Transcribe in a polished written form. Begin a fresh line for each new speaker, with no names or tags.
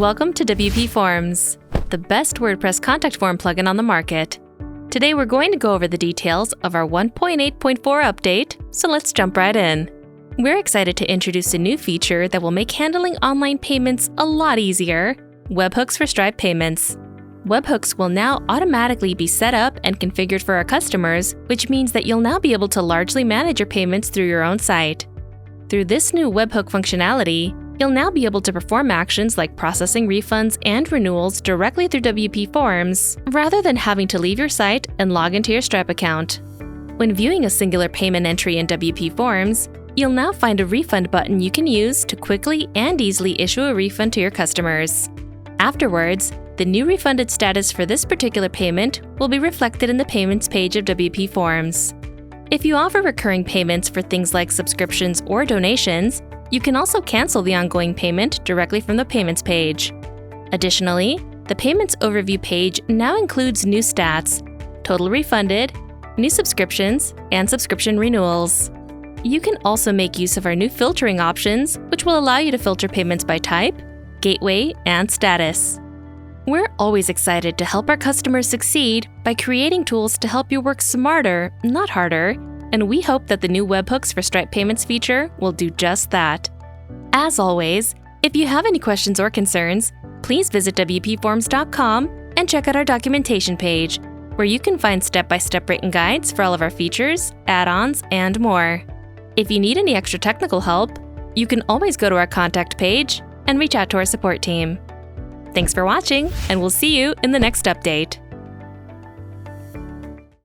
Welcome to WPForms, the best WordPress contact form plugin on the market. Today we're going to go over the details of our 1.8.4 update, so let's jump right in. We're excited to introduce a new feature that will make handling online payments a lot easier: Webhooks for Stripe payments. Webhooks will now automatically be set up and configured for our customers, which means that you'll now be able to largely manage your payments through your own site. Through this new webhook functionality, you'll now be able to perform actions like processing refunds and renewals directly through WPForms, rather than having to leave your site and log into your Stripe account. When viewing a singular payment entry in WPForms, you'll now find a refund button you can use to quickly and easily issue a refund to your customers. Afterwards, the new refunded status for this particular payment will be reflected in the payments page of WPForms. If you offer recurring payments for things like subscriptions or donations, you can also cancel the ongoing payment directly from the payments page. Additionally, the payments overview page now includes new stats, total refunded, new subscriptions, and subscription renewals. You can also make use of our new filtering options, which will allow you to filter payments by type, gateway, and status. We're always excited to help our customers succeed by creating tools to help you work smarter, not harder, and we hope that the new Webhooks for Stripe payments feature will do just that. As always, if you have any questions or concerns, please visit WPForms.com and check out our documentation page, where you can find step-by-step written guides for all of our features, add-ons, and more. If you need any extra technical help, you can always go to our contact page and reach out to our support team. Thanks for watching, and we'll see you in the next update.